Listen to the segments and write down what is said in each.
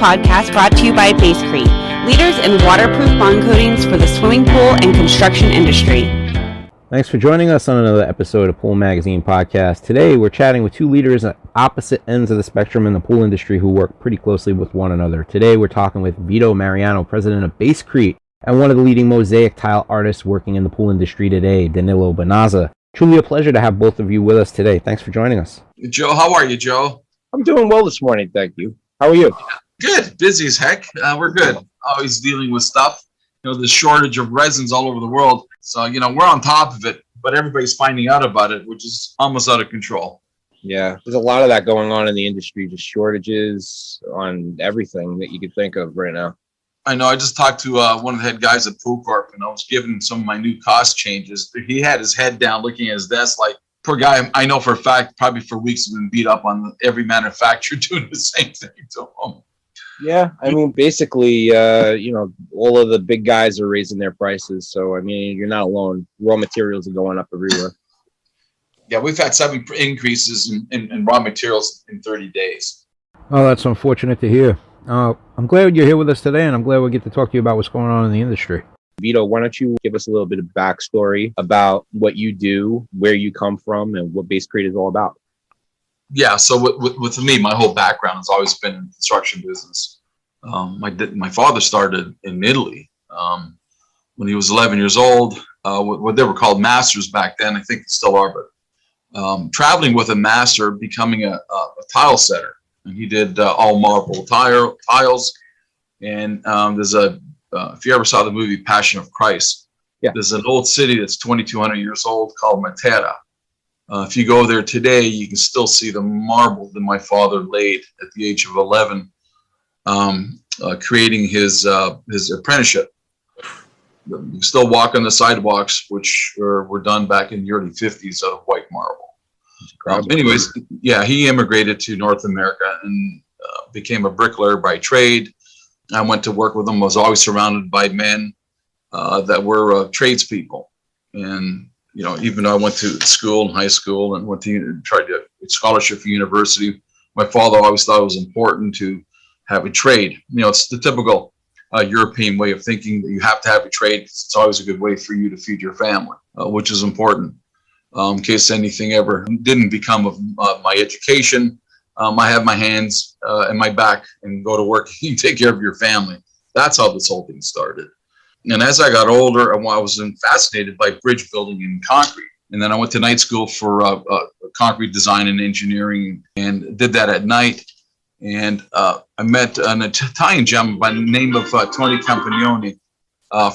podcast brought to you by Basecrete, leaders in waterproof bond coatings for the swimming pool and construction industry. Thanks for joining us on another episode of Pool Magazine Podcast. Today we're chatting with two leaders at opposite ends of the spectrum in the pool industry who work pretty closely with one another. Today we're talking with Vito Mariano, president of Basecrete, and one of the leading mosaic tile artists working in the pool industry today, Danilo Bonazza. Truly a pleasure to have both of you with us today. Thanks for joining us. Joe, how are you, Joe? I'm doing well this morning, thank you. How are you? Good. Busy as heck. We're good. Always dealing with stuff. The shortage of resins all over the world. So, we're on top of it, but everybody's finding out about it, which is almost out of control. Yeah, there's a lot of that going on in the industry, just shortages on everything that you could think of right now. I know. I just talked to one of the head guys at Pool Corp, and I was giving him some of my new cost changes. He had his head down looking at his desk like, poor guy, I know for a fact, probably for weeks, has been beat up on every manufacturer doing the same thing to him. Yeah, I mean, basically, all of the big guys are raising their prices. So, I mean, you're not alone. Raw materials are going up everywhere. Yeah, we've had 7 increases in raw materials in 30 days. Oh, that's unfortunate to hear. I'm glad you're here with us today, and I'm glad we get to talk to you about what's going on in the industry. Vito, why don't you give us a little bit of backstory about what you do, where you come from, and what Basecrete is all about? Yeah, so with me, my whole background has always been in the construction business. My father started in Italy when he was 11 years old. What they were called masters back then, I think they still are, but traveling with a master, becoming a tile setter. And he did all marble tiles. And there's if you ever saw the movie Passion of Christ, yeah. There's an old city that's 2,200 years old called Matera. If you go there today, you can still see the marble that my father laid at the age of 11, creating his apprenticeship. You can still walk on the sidewalks, which were done back in the early 50s out of white marble. Anyways, yeah, he immigrated to North America and became a bricklayer by trade. I went to work with him. I was always surrounded by men that were tradespeople. And, even though I went to school and high school and tried to get scholarship for university, my father always thought it was important to have a trade. It's the typical European way of thinking that you have to have a trade because it's always a good way for you to feed your family, which is important. In case anything ever didn't become of my education, I have my hands and my back and go to work and take care of your family. That's how this whole thing started. And as I got older, I was fascinated by bridge building and concrete. And then I went to night school for concrete design and engineering and did that at night. And I met an Italian gentleman by the name of Tony Campagnoni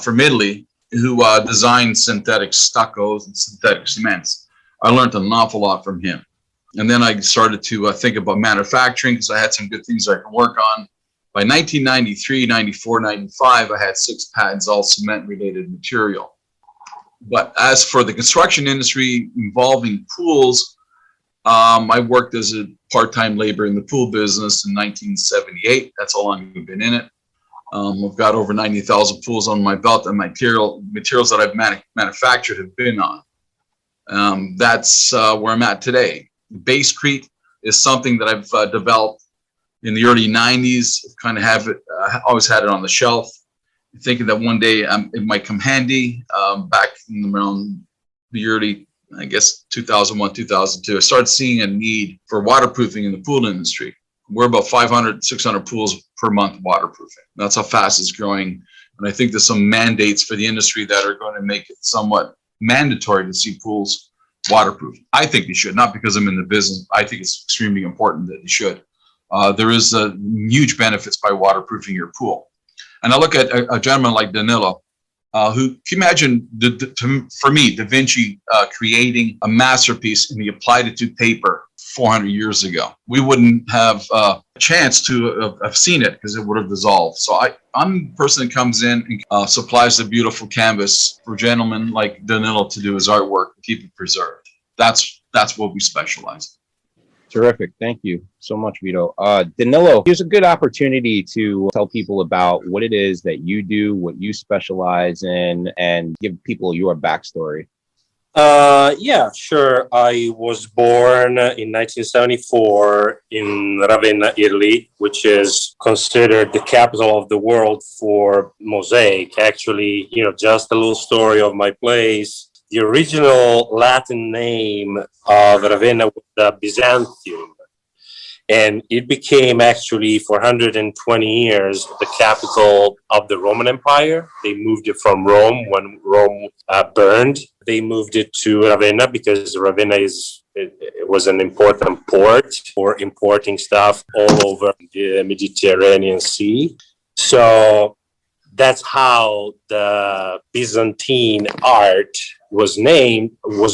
from Italy, who designed synthetic stuccos and synthetic cements. I learned an awful lot from him. And then I started to think about manufacturing because I had some good things I could work on. By 1993, 94, 95, I had 6 patents, all cement-related material. But as for the construction industry involving pools, I worked as a part-time labor in the pool business in 1978. That's how long I've been in it. I've got over 90,000 pools on my belt, and materials that I've manufactured have been on. That's where I'm at today. Basecrete is something that I've developed in the early 90s. Kind of have it, always had it on the shelf, thinking that one day it might come handy. Back in around the early, 2001, 2002, I started seeing a need for waterproofing in the pool industry. We're about 500, 600 pools per month waterproofing. That's how fast it's growing. And I think there's some mandates for the industry that are going to make it somewhat mandatory to see pools waterproof. I think they should, not because I'm in the business. I think it's extremely important that they should. There is huge benefits by waterproofing your pool. And I look at a gentleman like Danilo, who, can you imagine, for me, Da Vinci creating a masterpiece and he applied it to paper 400 years ago. We wouldn't have a chance to have seen it because it would have dissolved. So I'm the person that comes in and supplies the beautiful canvas for a gentleman like Danilo to do his artwork and keep it preserved. That's what we specialize in. Terrific. Thank you so much, Vito. Danilo, here's a good opportunity to tell people about what it is that you do, what you specialize in, and give people your backstory. Yeah, sure. I was born in 1974 in Ravenna, Italy, which is considered the capital of the world for mosaic. Actually, just a little story of my place. The original Latin name of Ravenna was Byzantium, and it became actually for 120 years the capital of the Roman Empire. They moved it from Rome when Rome burned. They moved it to Ravenna because Ravenna it was an important port for importing stuff all over the Mediterranean Sea. So that's how the Byzantine art was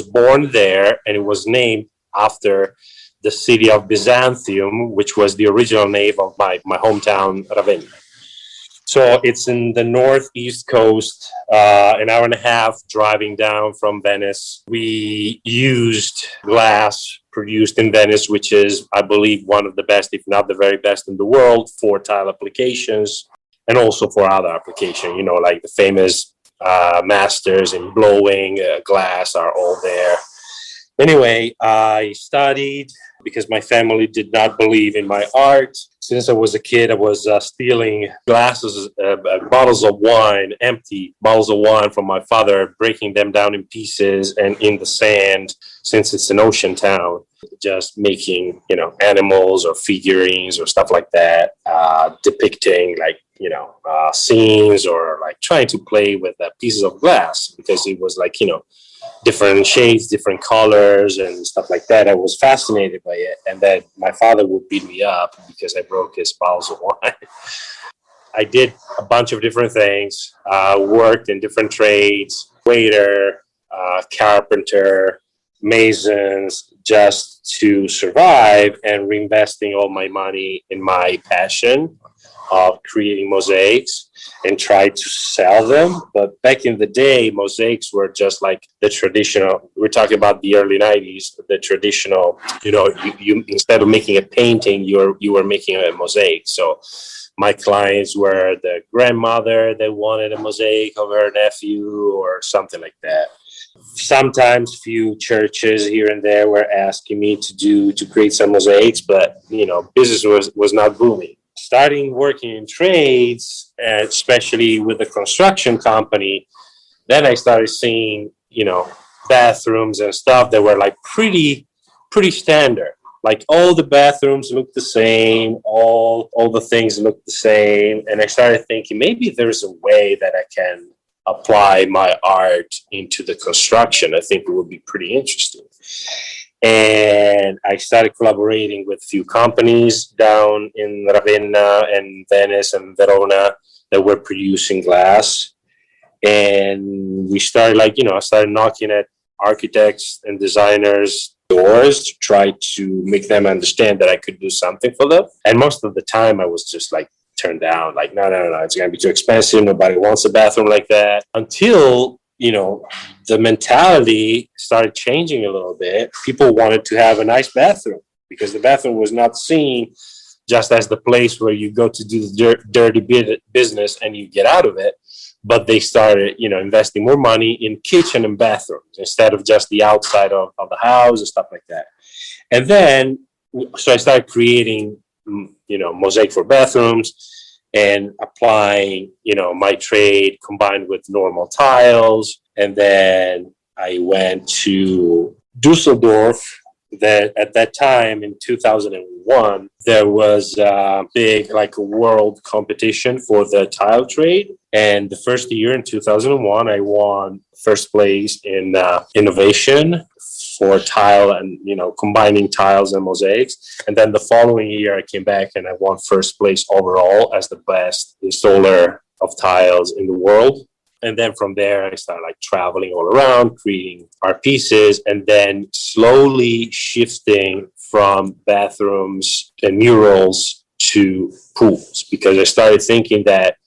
born there, and it was named after the city of Byzantium, which was the original name of my hometown, Ravenna. So it's in the northeast coast, an hour and a half driving down from Venice. We used glass produced in Venice, which is, I believe, one of the best, if not the very best in the world for tile applications and also for other applications, like the famous masters in blowing glass are all there. Anyway, I studied because my family did not believe in my art. Since I was a kid, I was stealing glasses, bottles of wine, empty bottles of wine from my father, breaking them down in pieces and in the sand, since it's an ocean town, just making, animals or figurines or stuff like that, depicting scenes or like trying to play with pieces of glass because it was like, different shades, different colors, and stuff like that. I was fascinated by it. And then my father would beat me up because I broke his bottles of wine. I did a bunch of different things, worked in different trades, waiter, carpenter, masons, just to survive, and reinvesting all my money in my passion of creating mosaics and try to sell them. But back in the day, mosaics were just like the traditional, we're talking about the early 90s, the traditional, you instead of making a painting, you were making a mosaic. So my clients were the grandmother that wanted a mosaic of her nephew or something like that. Sometimes few churches here and there were asking me to create some mosaics, but business was not booming. Starting working in trades, especially with the construction company, then I started seeing, bathrooms and stuff that were like pretty standard. Like all the bathrooms looked the same, all the things looked the same. And I started thinking maybe there's a way that I can apply my art into the construction. I think it would be pretty interesting. And I started collaborating with a few companies down in Ravenna and Venice and Verona that were producing glass. And we started I started knocking at architects and designers' doors to try to make them understand that I could do something for them. And most of the time I was just turned down, no, it's going to be too expensive. Nobody wants a bathroom like that. Until the mentality started changing a little bit. People wanted to have a nice bathroom because the bathroom was not seen just as the place where you go to do the dirty business and you get out of it. But they started, investing more money in kitchen and bathrooms instead of just the outside of the house and stuff like that. And then, so I started creating, mosaic for bathrooms and applying, my trade combined with normal tiles. And then I went to Dusseldorf. That at that time in 2001, there was a big a world competition for the tile trade. And the first year in 2001, I won first place in innovation for tile and, combining tiles and mosaics. And then the following year I came back and I won first place overall as the best installer of tiles in the world. And then from there, I started traveling all around, creating art pieces, and then slowly shifting from bathrooms and murals to pools, because I started thinking that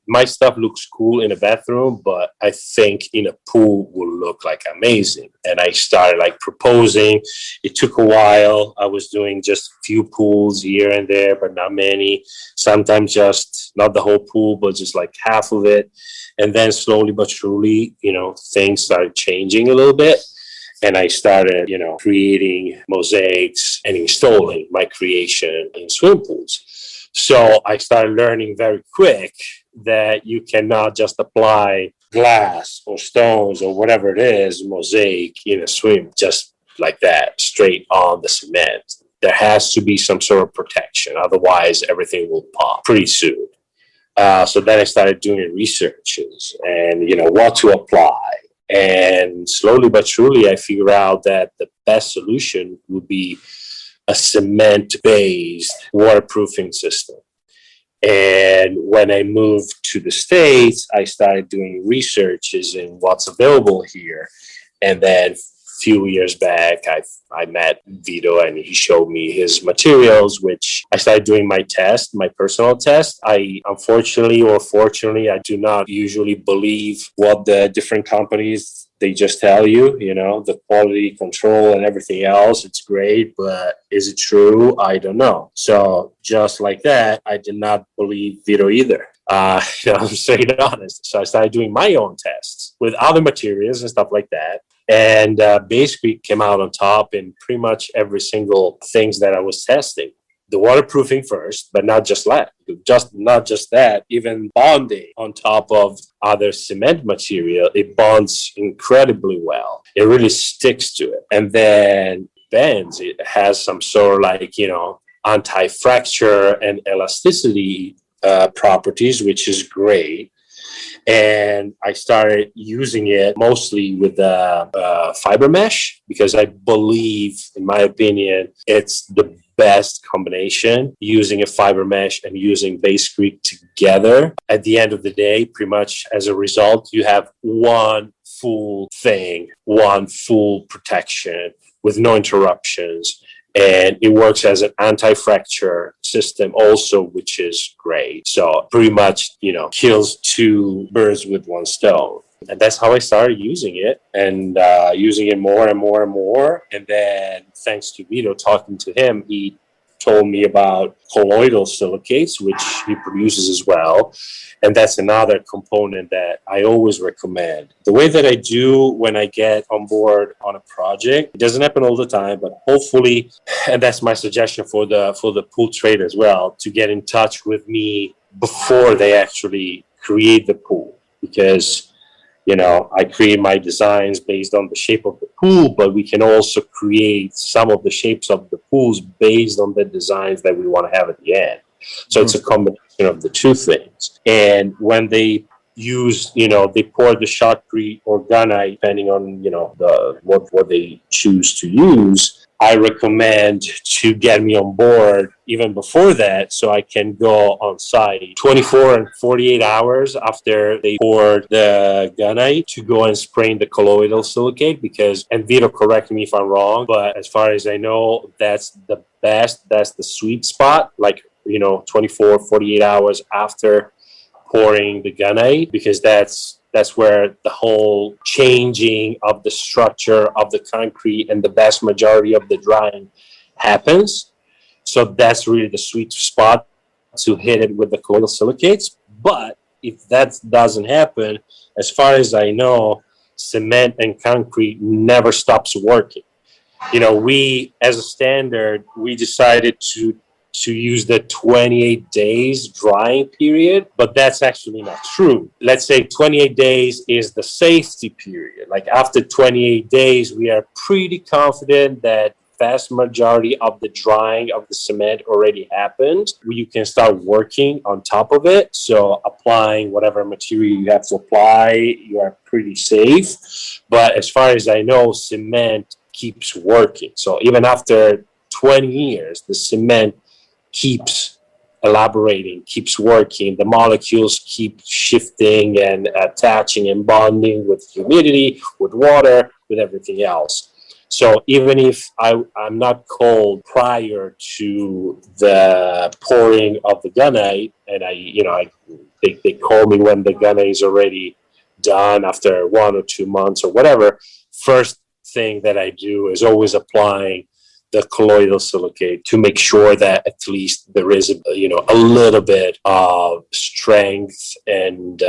my stuff looks cool in a bathroom, but I think in a pool will look like amazing. And I started like proposing. It took a while. I was doing just a few pools here and there, but not many. Sometimes just not the whole pool, but just like half of it. And then slowly but surely, things started changing a little bit. And I started, creating mosaics and installing my creation in swimming pools. So I started learning very quick that you cannot just apply glass or stones or whatever it is, mosaic in a swim, just like that, straight on the cement. There has to be some sort of protection. Otherwise, everything will pop pretty soon. So then I started doing researches and, what to apply. And slowly but surely, I figured out that the best solution would be a cement-based waterproofing system. And when I moved to the States, I started doing researches in what's available here. And then a few years back, I met Vito and he showed me his materials, which I started doing my test, my personal test. Unfortunately or fortunately, I do not usually believe what the different companies they just tell you, the quality control and everything else. It's great, but is it true? I don't know. So just like that, I did not believe Vito either. I'm straight honest. So I started doing my own tests with other materials and stuff like that. And Basecrete came out on top in pretty much every single things that I was testing. The waterproofing first, but not just that, even bonding on top of other cement material, it bonds incredibly well. It really sticks to it. And then bends, it has some sort of like, anti-fracture and elasticity properties, which is great. And I started using it mostly with fiber mesh because I believe, in my opinion, it's the best combination, using a fiber mesh and using Basecrete together. At the end of the day, pretty much as a result, you have one full thing, one full protection with no interruptions. And it works as an anti-fracture system also, which is great. So pretty much, kills two birds with one stone. And that's how I started using it and using it more and more and more. And then thanks to Vito, talking to him, he told me about colloidal silicates, which he produces as well. And that's another component that I always recommend. The way that I do when I get on board on a project, it doesn't happen all the time, but hopefully, and that's my suggestion for the pool trade as well, to get in touch with me before they actually create the pool. Because I create my designs based on the shape of the pool, but we can also create some of the shapes of the pools based on the designs that we want to have at the end. So it's a combination of the two things. And when they use, they pour the shotcrete or gunite, depending on, what they choose to use, I recommend to get me on board even before that so I can go on site 24 and 48 hours after they pour the gunite to go and spray the colloidal silicate because, and Vito, correct me if I'm wrong, but as far as I know, that's the best, that's the sweet spot, 24, 48 hours after pouring the gunite, because that's where the whole changing of the structure of the concrete and the vast majority of the drying happens. So that's really the sweet spot to hit it with the colloidal silicates. But if that doesn't happen, as far as I know, cement and concrete never stops working. We, as a standard, we decided to use the 28 days drying period, but that's actually not true. Let's say 28 days is the safety period. Like after 28 days, we are pretty confident that vast majority of the drying of the cement already happened. You can start working on top of it. So applying whatever material you have to apply, you are pretty safe. But as far as I know, cement keeps working. So even after 20 years, the cement keeps elaborating, keeps working. The molecules keep shifting and attaching and bonding with humidity, with water, with everything else. So even if I'm not cold prior to the pouring of the gunite, and I they call me when the gunner is already done after 1 or 2 months or whatever. First thing that I do is always applying the colloidal silicate to make sure that at least there is a little bit of strength and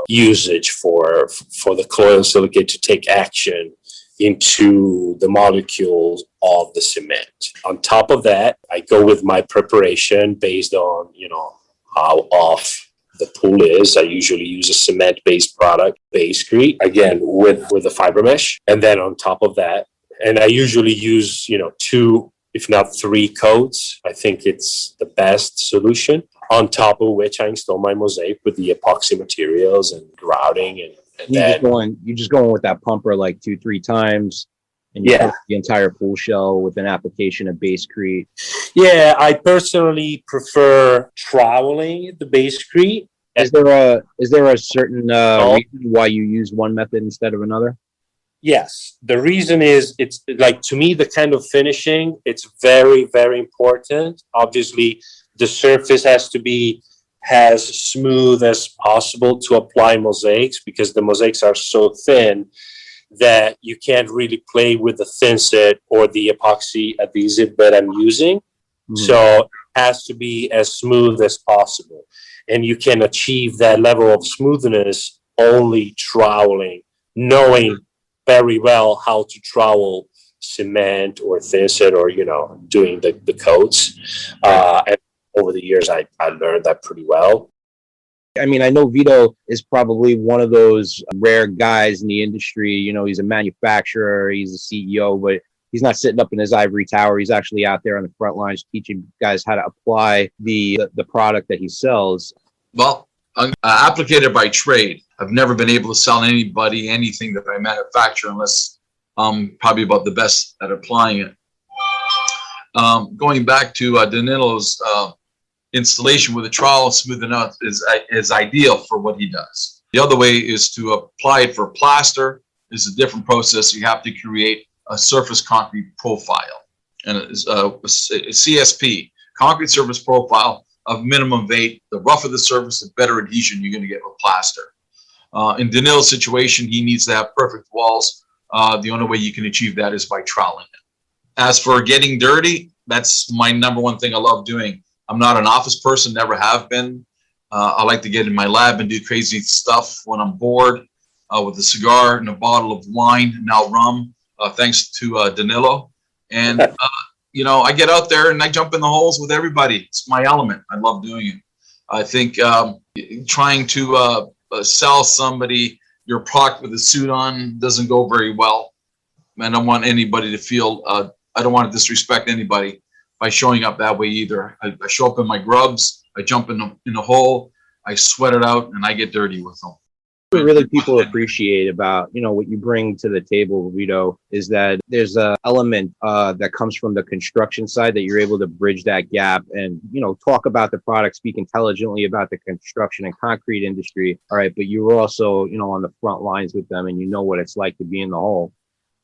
usage for the colloidal silicate to take action into the molecules of the cement. On top of that, I go with my preparation based on how off the pool is. I usually use a cement-based product, Basecrete, again with the fiber mesh, and then on top of that, and I usually use 2, if not 3 coats. I think it's the best solution. On top of which I install my mosaic with the epoxy materials and grouting, and you're just going with that pumper like 2-3 times, and you put the entire pool shell with an application of Basecrete. Yeah, I personally prefer troweling the Basecrete. Is there a certain reason why you use one method instead of another? Yes, the reason is it's like, to me, the kind of finishing, it's very, very important. Obviously, the surface has to be as smooth as possible to apply mosaics, because the mosaics are so thin that you can't really play with the thin set or the epoxy adhesive that I'm using. Mm-hmm. So it has to be as smooth as possible. And you can achieve that level of smoothness only troweling, knowing very well how to trowel cement or thin set, or doing the coats. And over the years, I learned that pretty well. I mean, I know Vito is probably one of those rare guys in the industry. He's a manufacturer, he's a CEO, but he's not sitting up in his ivory tower. He's actually out there on the front lines teaching guys how to apply the product that he sells. Well, I'm an applicator by trade. I've never been able to sell anybody anything that I manufacture unless I'm probably about the best at applying it. Going back to Danilo's installation with a trowel smoothing out is ideal for what he does. The other way is to apply it for plaster. It's a different process. You have to create a surface concrete profile, and it's a CSP, concrete surface profile of minimum of 8. The rougher the surface, the better adhesion you're going to get with plaster. In Danilo's situation, he needs to have perfect walls. The only way you can achieve that is by troweling it. As for getting dirty, that's my number one thing I love doing. I'm not an office person, never have been. I like to get in my lab and do crazy stuff when I'm bored, with a cigar and a bottle of wine, now rum, thanks to Danilo. And, I get out there and I jump in the holes with everybody. It's my element. I love doing it. I think trying to sell somebody your product with a suit on doesn't go very well. I don't want anybody to feel, I don't want to disrespect anybody by showing up that way either. I show up in my grubs, I jump in the hole, I sweat it out, and I get dirty with them. What really people appreciate about what you bring to the table, Vito, is that there's a element that comes from the construction side that you're able to bridge that gap and talk about the product, speak intelligently about the construction and concrete industry. All right, but you're also on the front lines with them, and what it's like to be in the hole.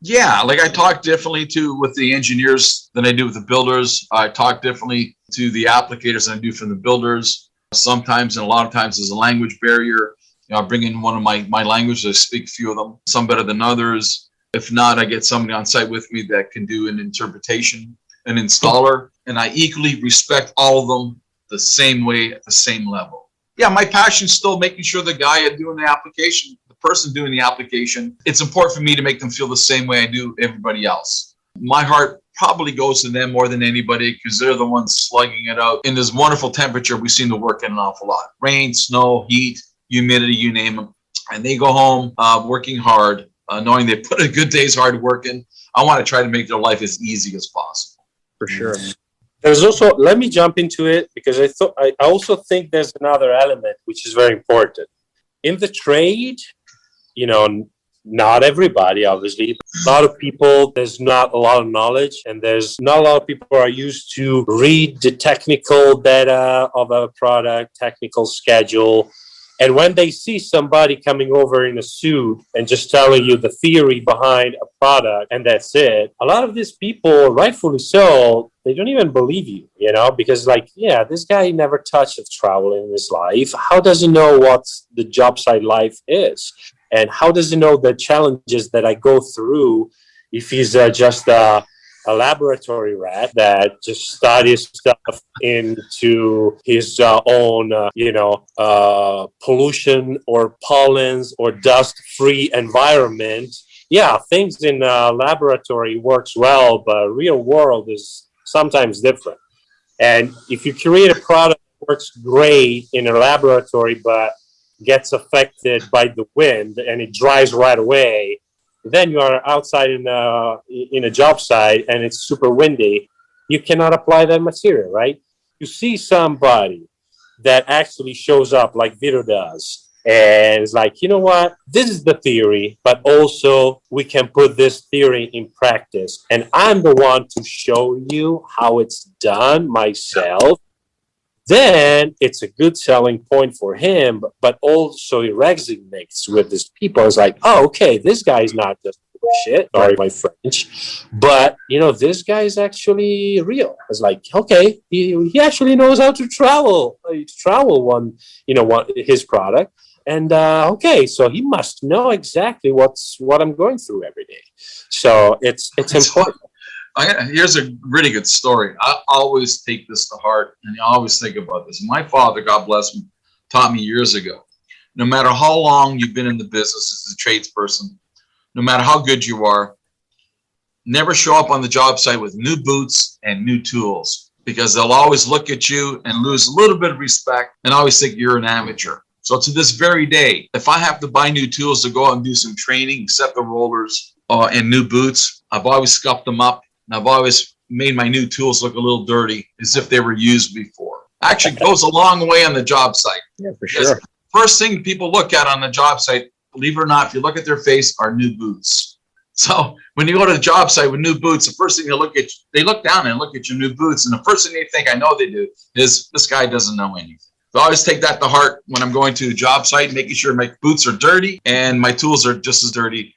Yeah, like I talk differently with the engineers than I do with the builders. I talk differently to the applicators than I do from the builders. Sometimes, and a lot of times, there's a language barrier. I bring in one of my languages. I speak a few of them, some better than others. If not, I get somebody on site with me that can do an interpretation, an installer, and I equally respect all of them the same way at the same level. Yeah, my passion is still making sure the guy doing the application, the person doing the application, it's important for me to make them feel the same way I do everybody else. My heart probably goes to them more than anybody because they're the ones slugging it out. In this wonderful temperature, we seem to work in an awful lot. Rain, snow, heat, humidity, you name them. And they go home working hard, knowing they put a good day's hard work in. I want to try to make their life as easy as possible. For sure. There's also, let me jump into it because I also think there's another element which is very important. In the trade, not everybody, obviously. A lot of people, there's not a lot of knowledge, and there's not a lot of people who are used to read the technical data of a product, technical schedule, And when they see somebody coming over in a suit and just telling you the theory behind a product and that's it, a lot of these people, rightfully so, they don't even believe you, because this guy never touched a trowel in his life. How does he know what the job site life is? And how does he know the challenges that I go through if he's just a laboratory rat that just studies stuff into his own, pollution or pollens or dust-free environment? Yeah, things in a laboratory works well, but real world is sometimes different. And if you create a product that works great in a laboratory, but gets affected by the wind and it dries right away, then you are outside in a job site and it's super windy, you cannot apply that material, right? You see somebody that actually shows up like Vito does and it's like, you know what, this is the theory, but also we can put this theory in practice. And I'm the one to show you how it's done myself. Then it's a good selling point for him, but also it resonates with these people. It's like, oh, okay, this guy's not just bullshit, sorry my French, but this guy is actually real. It's like, okay, he actually knows how to travel his product, and okay, so he must know exactly what I'm going through every day. So it's important. Here's a really good story. I always take this to heart, and I always think about this. My father, God bless him, taught me years ago, no matter how long you've been in the business as a tradesperson, no matter how good you are, never show up on the job site with new boots and new tools, because they'll always look at you and lose a little bit of respect and always think you're an amateur. So to this very day, if I have to buy new tools to go out and do some training, set the rollers and new boots, I've always scuffed them up. I've always made my new tools look a little dirty, as if they were used before. Actually goes a long way on the job site. Yeah, for sure. First thing people look at on the job site, believe it or not, if you look at their face, are new boots. So when you go to the job site with new boots, the first thing they look down and look at your new boots, and the first thing they think, I know they do, is this guy doesn't know anything. So I always take that to heart when I'm going to the job site, making sure my boots are dirty and my tools are just as dirty.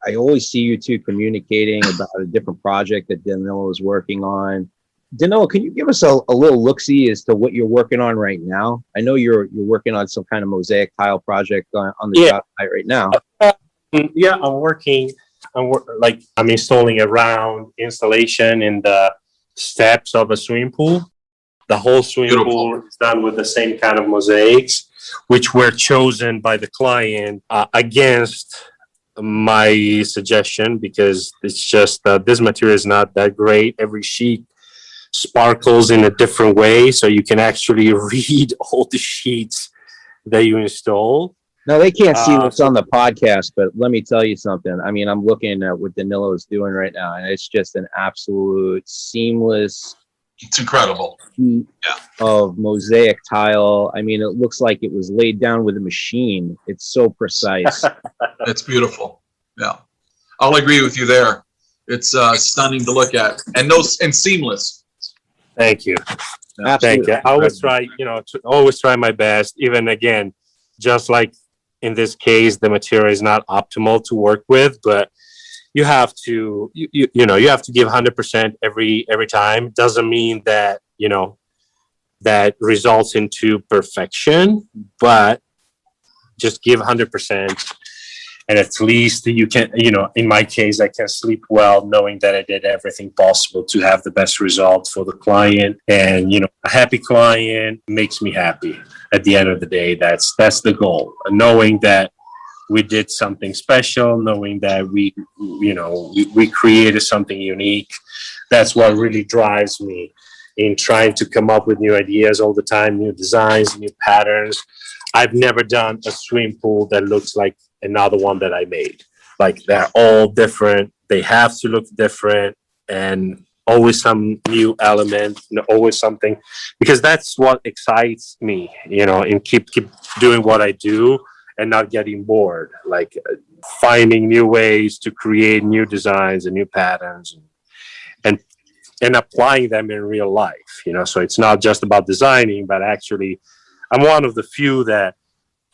I always see you two communicating about a different project that Danilo is working on. Danilo, can you give us a little look-see as to what you're working on right now? I know you're working on some kind of mosaic tile project on the job site right now. Yeah, I'm installing a round installation in the steps of a swimming pool. The whole swimming pool is done with the same kind of mosaics, which were chosen by the client against my suggestion, because it's just this material is not that great. Every sheet sparkles in a different way, so you can actually read all the sheets that you install. Now, they can't see what's on the podcast, but let me tell you something. I mean, I'm looking at what Danilo is doing right now, and it's just an absolute seamless, it's incredible, of mosaic tile. I mean, it looks like it was laid down with a machine. It's so precise. It's beautiful. Yeah, I'll agree with you there. It's stunning to look at, and seamless. Thank you. Absolutely. Thank you. I always try, always try my best. Even again, just like in this case, the material is not optimal to work with, but you have to, you have to give 100% every time. Doesn't mean that, that results into perfection, but just give 100%. And at least you can, in my case, I can sleep well knowing that I did everything possible to have the best result for the client. And, a happy client makes me happy. At the end of the day, that's the goal. Knowing that we did something special, knowing that we created something unique. That's what really drives me in trying to come up with new ideas all the time, new designs, new patterns. I've never done a swimming pool that looks like another one that I made. Like, they're all different. They have to look different, and always some new element, always something, because that's what excites me, and keep doing what I do and not getting bored, like finding new ways to create new designs and new patterns and applying them in real life, so it's not just about designing, but actually I'm one of the few that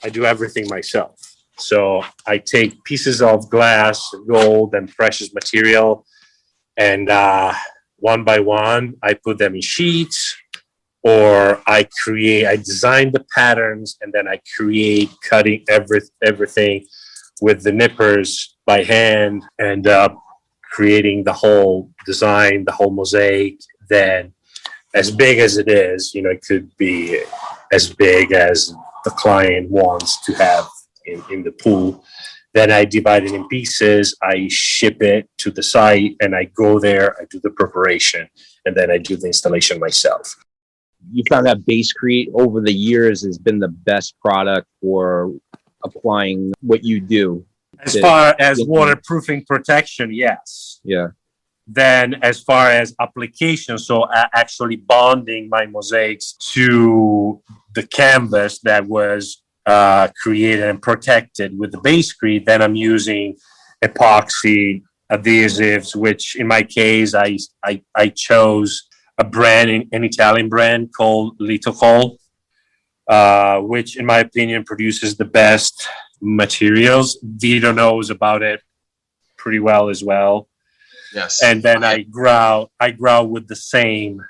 I do everything myself. So I take pieces of glass, gold, and precious material, and one by one, I put them in sheets, or I design the patterns, and then I create cutting everything with the nippers by hand, and creating the whole design, the whole mosaic. Then, as big as it is, it could be as big as the client wants to have in the pool. Then I divide it in pieces, I ship it to the site, and I go there, I do the preparation, and then I do the installation myself. You found that Basecrete over the years has been the best product for applying what you do. As far as waterproofing protection, yes. Yeah. Then as far as application, so actually bonding my mosaics to the canvas that was created and protected with the Basecrete, then I'm using epoxy adhesives, which in my case, I chose a brand, an Italian brand called Litocol, which in my opinion produces the best materials. Vito knows about it pretty well as well. Yes. And then I grout with the same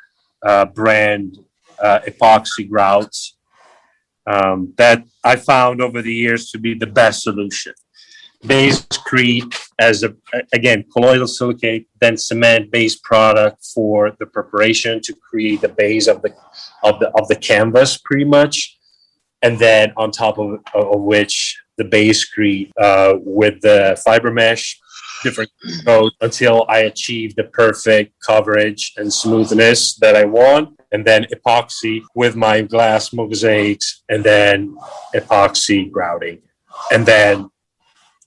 brand epoxy grouts that I found over the years to be the best solution. Basecrete as again colloidal silicate, then cement based product for the preparation to create the base of the canvas pretty much, and then on top of which the Basecrete with the fiber mesh, different coat until I achieve the perfect coverage and smoothness that I want, and then epoxy with my glass mosaics, and then epoxy grouting, and then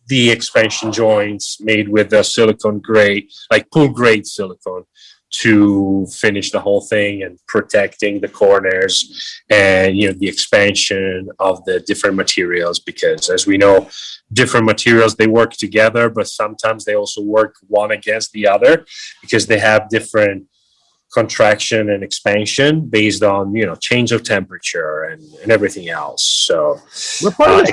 the expansion joints made with the silicone grade, like pool grade silicone, to finish the whole thing and protecting the corners and the expansion of the different materials, because as we know, different materials, they work together, but sometimes they also work one against the other because they have different contraction and expansion based on change of temperature and everything else. So we're part of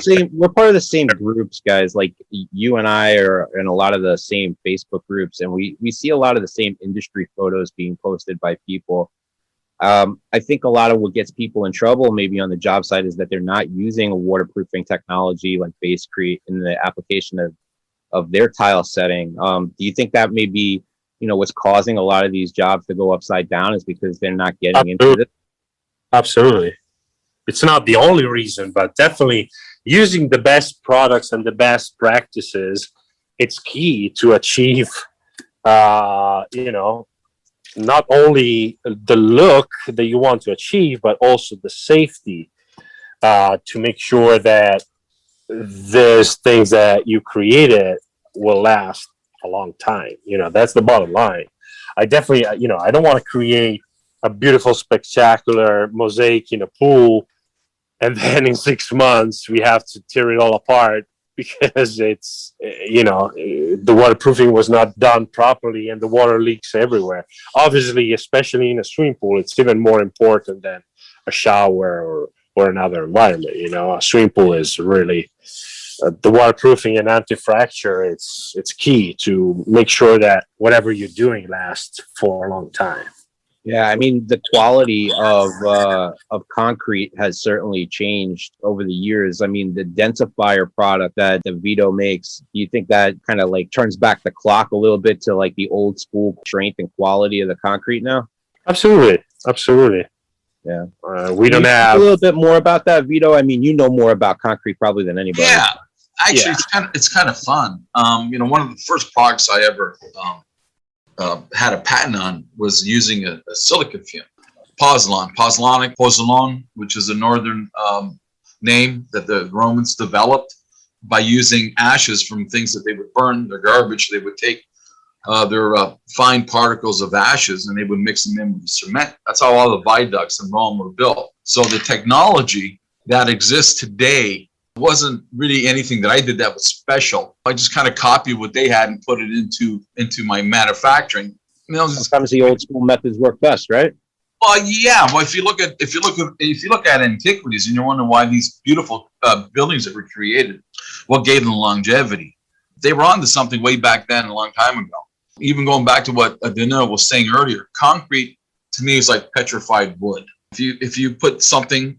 the same groups, guys. Like you and I are in a lot of the same Facebook groups, and we see a lot of the same industry photos being posted by people. I think a lot of what gets people in trouble maybe on the job site is that they're not using a waterproofing technology like Basecrete in the application of their tile setting. Do you think that may be what's causing a lot of these jobs to go upside down, is because they're not getting into this? Absolutely. It's not the only reason, but definitely using the best products and the best practices, it's key to achieve, not only the look that you want to achieve, but also the safety, to make sure that these things that you created will last a long time. That's the bottom line. I definitely, I don't want to create a beautiful, spectacular mosaic in a pool, and then in 6 months we have to tear it all apart because it's, the waterproofing was not done properly and the water leaks everywhere. Obviously, especially in a swimming pool, it's even more important than a shower or another environment. A swimming pool is really the waterproofing and anti-fracture. It's key to make sure that whatever you're doing lasts for a long time. Yeah, I mean, the quality of concrete has certainly changed over the years. I mean, the densifier product that the Vito makes, do you think that kind of like turns back the clock a little bit to like the old school strength and quality of the concrete now? Absolutely. Yeah. We don't have a little bit more about that, Vito. I mean, you know more about concrete probably than anybody. Yeah, actually, it's kind of fun. One of the first products I ever had a patent on was using a silica fume, pozzolanic, which is a northern name that the Romans developed by using ashes from things that they would burn, their garbage. They would take their fine particles of ashes and they would mix them in with the cement. That's how all the viaducts in Rome were built. So the technology that exists today wasn't really anything that I did that was special. I just kind of copied what they had and put it into my manufacturing. Sometimes the old school methods work best, right? Yeah. Well, if you look at antiquities, and you wonder why these beautiful buildings that were created, what gave them longevity? They were onto something way back then, a long time ago. Even going back to what Danilo was saying earlier, concrete to me is like petrified wood. If you put something,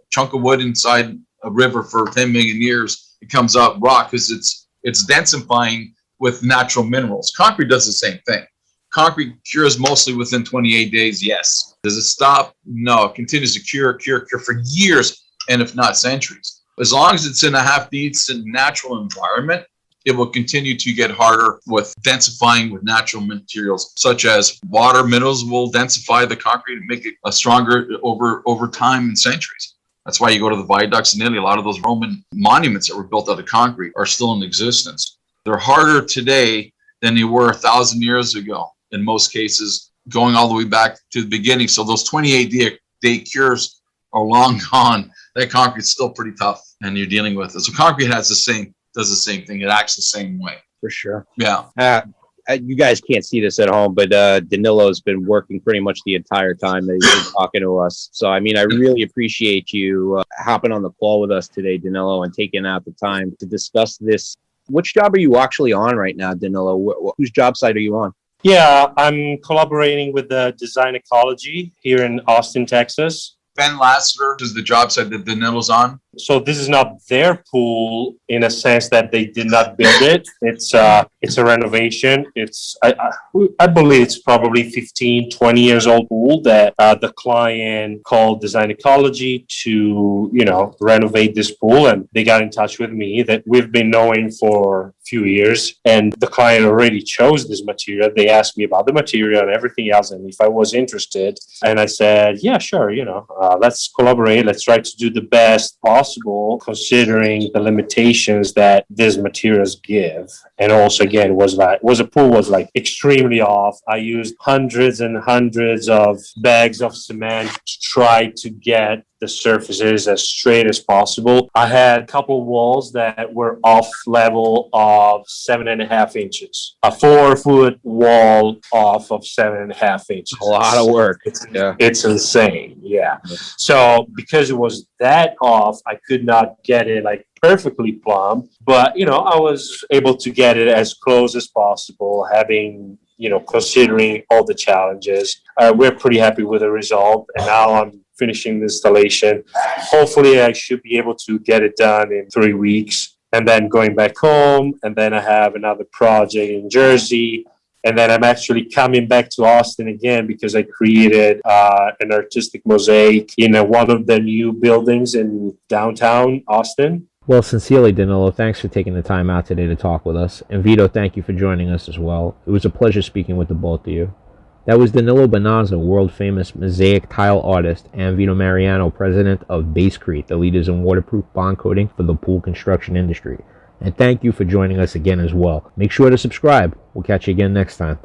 chunk of wood inside a river for 10 million years, it comes out rock because it's densifying with natural minerals. Concrete does the same thing. Concrete cures mostly within 28 days, yes. Does it stop? No, it continues to cure for years, and if not centuries. As long as it's in a half-decent natural environment, it will continue to get harder with densifying with natural materials, such as water. Minerals will densify the concrete and make it stronger over time and centuries. That's why you go to the viaducts in Italy. A lot of those Roman monuments that were built out of concrete are still in existence. They're harder today than they were 1,000 years ago. In most cases, going all the way back to the beginning. So those 28-day cures are long gone. That concrete's still pretty tough, and you're dealing with it. So concrete does the same thing. It acts the same way. For sure. Yeah. You guys can't see this at home, but Danilo's been working pretty much the entire time that he's been talking to us. So, I mean, I really appreciate you hopping on the call with us today, Danilo, and taking out the time to discuss this. Which job are you actually on right now, Danilo? Whose job site are you on? Yeah, I'm collaborating with the Design Ecology here in Austin, Texas. Ben Lassiter is the job site that Danilo's on. So this is not their pool in a sense that they did not build it. It's a renovation. I believe it's probably 15, 20 years old pool that the client called Design Ecology to, renovate this pool. And they got in touch with me that we've been knowing for a few years. And the client already chose this material. They asked me about the material and everything else, and if I was interested. And I said, yeah, sure. Let's collaborate. Let's try to do the best possible considering the limitations that these materials give. And also, again, the pool was extremely off. I used hundreds and hundreds of bags of cement to try to get the surfaces as straight as possible. I had a couple walls that were off level of 7.5 inches. A 4-foot wall off of 7.5 inches. A lot of work. It's insane. Yeah. So because it was that off, I could not get it perfectly plumb, but I was able to get it as close as possible, having considering all the challenges. We're pretty happy with the result, and now I'm finishing the installation. Hopefully I should be able to get it done in 3 weeks, and then going back home, and then I have another project in Jersey, and then I'm actually coming back to Austin again because I created an artistic mosaic in one of the new buildings in downtown Austin. Well, sincerely, Danilo, thanks for taking the time out today to talk with us. And Vito, thank you for joining us as well. It was a pleasure speaking with the both of you. That was Danilo Bonazza, world-famous mosaic tile artist, and Vito Mariano, president of Basecrete, the leaders in waterproof bond coating for the pool construction industry. And thank you for joining us again as well. Make sure to subscribe. We'll catch you again next time.